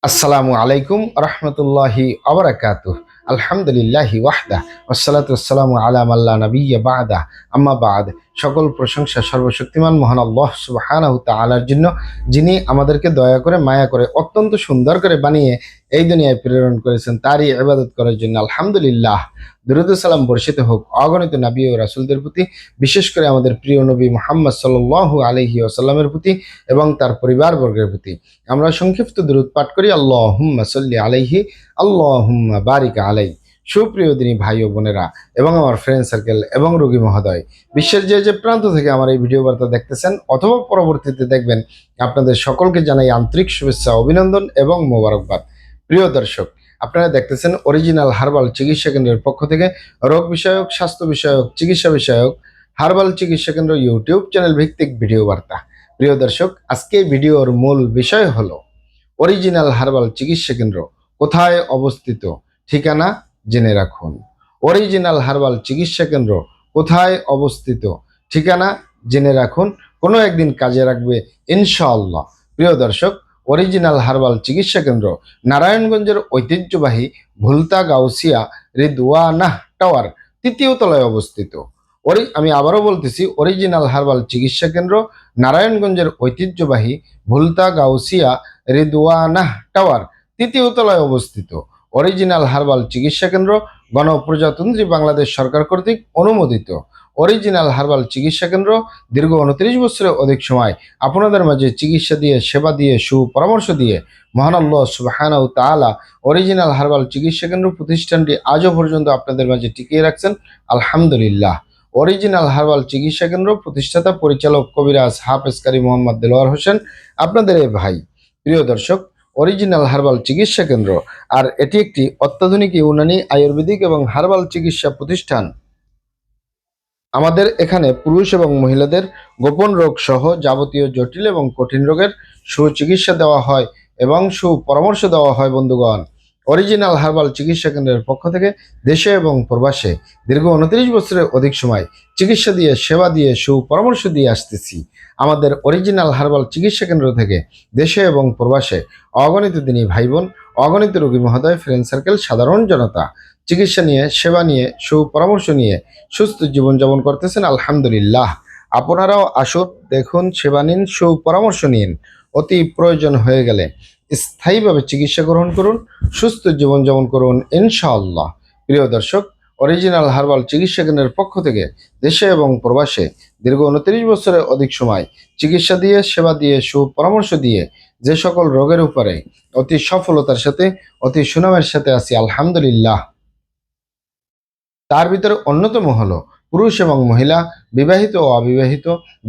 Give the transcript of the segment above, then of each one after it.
আসসালামু আলাইকুম রহমতুল্লাহি আবরাকাতুহ। আলহামদুলিল্লাহি ওয়াহদা ওয়াসসালাতু ওয়াসসালামু আলা মাল্লা নাবিয়্যা বা'দা আম্মা বা'দ। সকল প্রশংসা সর্বশক্তিমান মহান আল্লাহ সুবহানাহু তাআলার জন্য, যিনি আমাদেরকে দয়া করে মায়া করে অত্যন্ত সুন্দর করে বানিয়ে এই দুনিয়ায় প্রেরণ করেছেন, তারই ইবাদত করার জন্য আলহামদুলিল্লাহ। দুরূদ ও সালাম বর্ষিত হোক অগণিত নবী ও রাসূলদের প্রতি, বিশেষ করে আমাদের প্রিয় নবী মুহাম্মদ সাল্লাল্লাহু আলাইহি ওয়াসাল্লামের প্রতি এবং তার পরিবারবর্গের প্রতি। আমরা সংক্ষিপ্ত দুরূদ পাঠ করি। আল্লাহুম্মা সাল্লি আলাইহি, আল্লাহুম্মা বারিক আলাইহি। সুপ্রিয় দিনী ভাই ও বোনেরা এবং আমার ফ্রেন্ড সার্কেল এবং রোগী মহোদয়, বিশ্বের যে যে প্রান্ত থেকে আমার এই ভিডিও বার্তা দেখতেছেন অথবা পরবর্তীতে দেখবেন, আপনাদের সকলকে জানাই আন্তরিক শুভেচ্ছা, অভিনন্দন এবং মোবারকবাদ। প্রিয় দর্শক, আপনারা দেখতেছেন অরিজিনাল হার্বাল চিকিৎসা কেন্দ্রের পক্ষ থেকে রোগ বিষয়ক, স্বাস্থ্য বিষয়ক, চিকিৎসা বিষয়ক হার্বাল চিকিৎসা কেন্দ্র ইউটিউব চ্যানেল ভিত্তিক ভিডিও বার্তা। প্রিয় দর্শক, আজকে ভিডিওর মূল বিষয় হলো অরিজিনাল হার্বাল চিকিৎসা কেন্দ্র কোথায় অবস্থিত, ঠিকানা জেনে রাখুন। অরিজিনাল হার্বাল চিকিৎসা কেন্দ্র কোথায় অবস্থিত, ঠিকানা জেনে রাখুন, কোনো একদিন কাজে রাখবে ইনশাআল্লাহ। প্রিয় দর্শক, অরিজিনাল হার্বাল চিকিৎসা কেন্দ্র নারায়ণগঞ্জের ঐতিহ্যবাহী ভুলতা গাউসিয়া রিদওয়ানাহ টাওয়ার তৃতীয় তলায় অবস্থিত। আমি আবারও বলতেছি, অরিজিনাল হার্বাল চিকিৎসা কেন্দ্র নারায়ণগঞ্জের ঐতিহ্যবাহী ভুলতা গাউসিয়া রিদওয়ানাহ টাওয়ার তৃতীয় তলায় অবস্থিত। অরিজিনাল হার্বাল চিকিৎসা কেন্দ্র গণপ্রজাতন্ত্রী বাংলাদেশ সরকার কর্তৃক অনুমোদিত। অরিজিনাল হার্বাল চিকিৎসা কেন্দ্র দীর্ঘ 29 বছরের অধিক সময় আপনাদের মাঝে চিকিৎসা দিয়ে, সেবা দিয়ে, সুপরামর্শ দিয়ে মহান আল্লাহ সুবহানাহু তাআলা অরিজিনাল হার্বাল চিকিৎসা কেন্দ্র প্রতিষ্ঠানটি আজও পর্যন্ত আপনাদের মাঝে টিকিয়ে রাখছেন, আলহামদুলিল্লাহ। অরিজিনাল হার্বাল চিকিৎসা কেন্দ্র প্রতিষ্ঠাতা পরিচালক কবিরাজ হাফেজ কারি মোহাম্মদ দেলোয়ার হোসেন, আপনাদের এই ভাই। প্রিয় দর্শক, অরিজিনাল হার্বাল চিকিৎসা কেন্দ্র আর এটি একটি অত্যাধুনিক ইউনানি, আয়ুর্বেদিক এবং হার্বাল চিকিৎসা প্রতিষ্ঠান। আমাদের এখানে পুরুষ এবং মহিলাদের গোপন রোগ সহ যাবতীয় জটিল এবং কঠিন রোগের সুচিকিৎসা দেওয়া হয় এবং সুপরামর্শ দেওয়া হয়। বন্ধুগণ, অরিজিনাল হার্বাল চিকিৎসা কেন্দ্রের পক্ষ থেকে দেশে এবং প্রবাসে দীর্ঘ 29 বছরের অধিক সময় চিকিৎসা দিয়ে, সেবা দিয়ে, সুপরামর্শ দিয়ে আসতেছি। আমাদের অরিজিনাল হার্বাল চিকিৎসা কেন্দ্র থেকে দেশে এবং প্রবাসে অগণিত দিনী ভাই বোন, অগণিত রোগী মহোদয়, ফ্রেন্ড সার্কেল, সাধারণ জনতা চিকিৎসা নিয়ে, সেবা নিয়ে, সুপরামর্শ নিয়ে সুস্থ জীবনযাপন করতেছেন, আলহামদুলিল্লাহ। আপনারাও আসুন, দেখুন, সেবা নিন, সুপরামর্শ নিন। অতি প্রয়োজন হয়ে গেলে স্থায়ীভাবে চিকিৎসা গ্রহণ করুন, সুস্থ জীবনযাপন করুন ইনশাআল্লাহ। প্রিয় দর্শক, অরিজিনাল হার্বাল চিকিৎসা কেন্দ্রের পক্ষ থেকে দেশে এবং প্রবাসে দীর্ঘ 29 বছরের অধিক সময় চিকিৎসা দিয়ে, সেবা দিয়ে, সুপরামর্শ দিয়ে যে সকল রোগের উপরে অতি সফলতার সাথে, অতি সুনামের সাথে আছি, আলহামদুলিল্লাহ। তার ভিতরে অন্যতম হলো পুরুষ এবং মহিলা, বিবাহিত ও অবিবাহিত,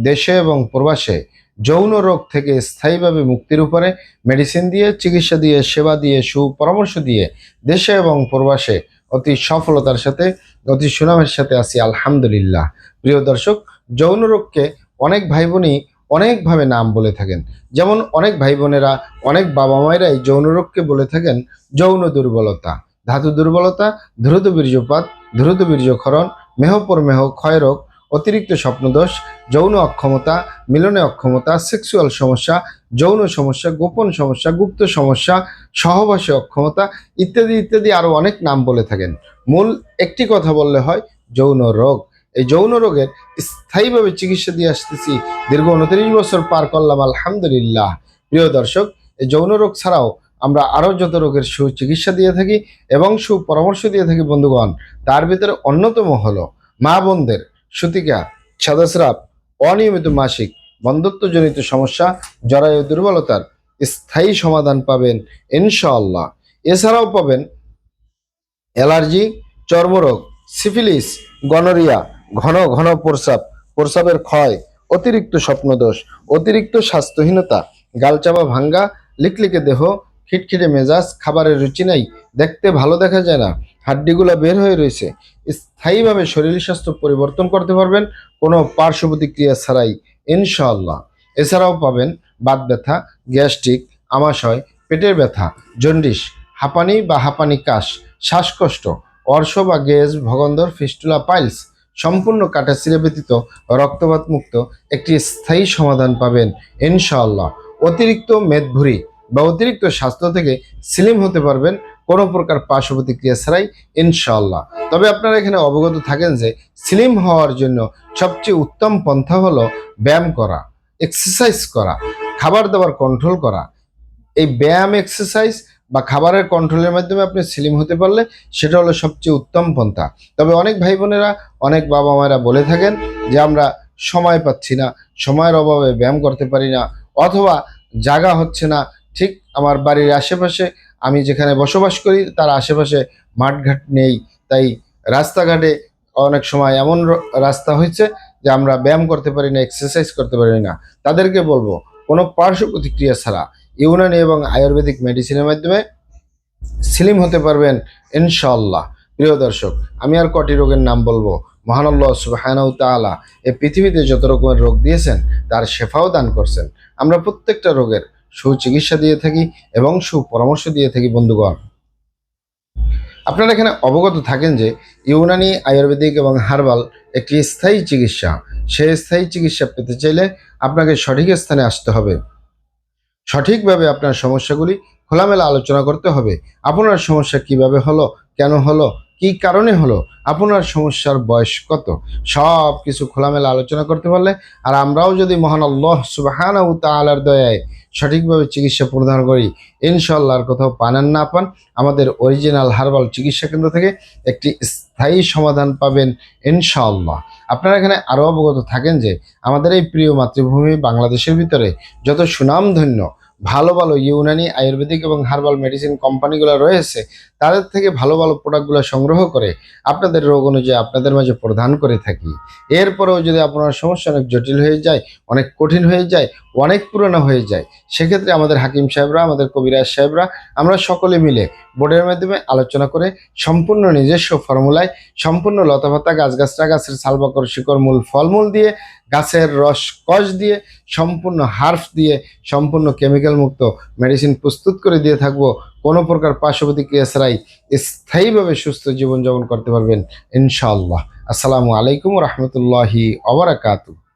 দেশে এবং প্রবাসে যৌন রোগ থেকে স্থায়ীভাবে মুক্তির উপরে মেডিসিন দিয়ে, চিকিৎসা দিয়ে, সেবা দিয়ে, সুপরামর্শ দিয়ে দেশে এবং প্রবাসে অতি সফলতার সাথে, অতি সুনামের সাথে আছি, আলহামদুলিল্লাহ। প্রিয় দর্শক, যৌন রোগকে অনেক ভাই বোনই অনেকভাবে নাম বলে থাকেন। যেমন অনেক ভাই বোনেরা, অনেক বাবা মায়েরাই যৌন রোগকে বলে থাকেন যৌন দুর্বলতা, ধাতু দুর্বলতা, দ্রুত বীর্যপাত, দ্রুত বীর্যক্ষরণ, মেহপরমেহ ক্ষয়রোগ, অতিরিক্ত স্বপ্নদোষ, যৌন অক্ষমতা, মিলনে অক্ষমতা, সেক্সুয়াল সমস্যা, যৌন সমস্যা, গোপন সমস্যা, গুপ্ত সমস্যা, সহবাসে অক্ষমতা ইত্যাদি ইত্যাদি আরো অনেক নাম বলে থাকেন। মূল একটি কথা বললে হয়, যৌন রোগ। এই যৌন রোগের স্থায়ীভাবে চিকিৎসা দিয়ে আসতেছি, দীর্ঘ 29 বছর পার করলাম, আলহামদুলিল্লাহ। প্রিয় দর্শক, এই যৌন রোগ ছাড়াও আমরা আরও যত রোগের সুচিকিৎসা দিয়ে থাকি এবং সুপরামর্শ দিয়ে থাকি বন্ধুগণ, তার ভিতরে অন্যতম হলো মা বোনদের সূতিকা, সাদাস্রাব, অনিয়মিত মাসিক, বন্ধ্যত্বজনিত সমস্যা, জরায়ু দুর্বলতার স্থায়ী সমাধান পাবেন ইনশাআল্লাহ। এছাড়াও পাবেন অ্যালার্জি, চর্মরোগ, সিফিলিস, গনোরিয়া, ঘন ঘন প্রস্রাব, প্রস্রাবের ক্ষয়, অতিরিক্ত স্বপ্নদোষ, অতিরিক্ত স্বাস্থ্যহীনতা, গালচাপা ভাঙ্গা, লিকলিকে দেহ, খিটখিটে মেজাজ, খাবারের রুচি নাই, দেখতে ভালো দেখা যায় না, হাড্ডিগুলো বের হয়ে রয়েছে, স্থায়ীভাবে শরীর স্বাস্থ্য পরিবর্তন করতে পারবেন কোনো পার্শ্ব প্রতিক্রিয়া ছাড়াই ইনশাআল্লাহ। এছাড়াও পাবেন বাত ব্যথা, গ্যাস্ট্রিক, আমাশয়, পেটের ব্যথা, জন্ডিস, হাঁপানি বা হাঁপানি কাশ, শ্বাসকষ্ট, অর্শ বা গেজ, ভগন্দর, ফিস্টুলা, পাইলস, সম্পূর্ণ কাটাছিঁড়ে ব্যতীত রক্তপাত মুক্ত একটি স্থায়ী সমাধান পাবেন ইনশাআল্লাহ। অতিরিক্ত মেদভুঁড়ি, বা অতিরিক্ত স্বাস্থ্য থেকে স্লিম হতে পারবেন কোনো প্রকার পার্শ্ব প্রতিক্রিয়া ছাড়াই ইনশাআল্লাহ। তবে আপনারা এখানে অবগত থাকেন যে স্লিম হওয়ার জন্য সবচেয়ে উত্তম পন্থা হলো ব্যায়াম করা, এক্সারসাইজ করা, খাবার দাবার কন্ট্রোল করা। এই ব্যায়াম, এক্সারসাইজ বা খাবারের কন্ট্রোলের মাধ্যমে আপনি স্লিম হতে পারলে সেটা হলো সবচেয়ে উত্তম পন্থা। তবে অনেক ভাই বোনেরা, অনেক বাবা মায়েরা বলে থাকেন যে আমরা সময় পাচ্ছি না, সময়ের অভাবে ব্যায়াম করতে পারি না, অথবা জায়গা হচ্ছে না। ঠিক আমার বাড়ির আশেপাশে, আমি যেখানে বসবাস করি তার আশেপাশে মাঠঘাট নেই, তাই রাস্তাঘাটে অনেক সময় এমন রাস্তা হয়েছে যে আমরা ব্যায়াম করতে পারি না, এক্সারসাইজ করতে পারি না। তাদেরকে বলবো কোনো পার্শ্ব প্রতিক্রিয়া ছাড়া ইউনানি এবং আয়ুর্বেদিক মেডিসিনের মাধ্যমে স্লিম হতে পারবেন ইনশাআল্লাহ। প্রিয় দর্শক, আমি আর কটি রোগের নাম বলবো। মহান আল্লাহ সুবহানাহু ওয়া তাআলা এই পৃথিবীতে যত রকমের রোগ দিয়েছেন তার শেফাও দান করছেন। আমরা প্রত্যেকটা রোগের সুচিকিৎসা দিয়ে থাকি এবং সুপরামর্শ দিয়ে থাকি। বন্ধুগণ, আপনারা এখানে অবগত থাকেন যে ইউনানি, আয়ুর্বেদিক এবং হার্বাল একটি স্থায়ী চিকিৎসা। সেই স্থায়ী চিকিৎসা পেতে চাইলে আপনাকে সঠিক স্থানে আসতে হবে। সঠিকভাবে আপনার সমস্যাগুলি খোলামেলা আলোচনা করতে হবে। আপনার সমস্যা কিভাবে হলো, কেন হলো, কি কারণে হলো, আপনার সমস্যার বয়স কত, সব কিছু খোলামেলা আলোচনা করতে পারলে, আর আমরাও যদি মহান আল্লাহ সুবহানাহু ওয়া তাআলার দয়ায় সঠিকভাবে চিকিৎসা প্রদান করি, ইনশাআল্লাহ আর কোথাও পান আর না পান, আমাদের অরিজিনাল হার্বাল চিকিৎসা কেন্দ্র থেকে একটি স্থায়ী সমাধান পাবেন ইনশাআল্লাহ। আপনারা এখানে আরও অবগত থাকেন যে আমাদের এই প্রিয় মাতৃভূমি বাংলাদেশের ভিতরে যত সুনামধন্য ভালো ভালো ইউনানি, আয়ুর্বেদিক এবং হার্বাল মেডিসিন কোম্পানিগুলো রয়েছে, তাদের থেকে ভালো ভালো প্রোডাক্টগুলো সংগ্রহ করে আপনাদের রোগ অনুযায়ী আপনাদের মাঝে প্রদান করে থাকি। এরপরেও যদি আপনার সমস্যা অনেক জটিল হয়ে যায়, অনেক কঠিন হয়ে যায়, অনেক পুরনো হয়ে যায়, সেক্ষেত্রে আমাদের হাকিম সাহেবরা, আমাদের কবিরাজ সাহেবরা, আমরা সকলে মিলে বোর্ডের মাধ্যমে আলোচনা করে সম্পূর্ণ নিজস্ব ফর্মুলায়, সম্পূর্ণ লতাপাতা, গাছগাছরা, গাছের ছালবাকড়, শিকড়, মূল, ফলমূল দিয়ে, গাছের রস কষ দিয়ে, সম্পূর্ণ হার্ফ দিয়ে, সম্পূর্ণ কেমিক্যাল মুক্ত মেডিসিন প্রস্তুত করে দিয়ে থাকবো। কোনো প্রকার পার্শ্ব প্রতিক্রিয়া ছাড়াই স্থায়ীভাবে সুস্থ জীবনযাপন করতে পারবেন ইনশাআল্লাহ। আসসালামু আলাইকুম রহমতুল্লাহি ওয়া বারাকাতুহু।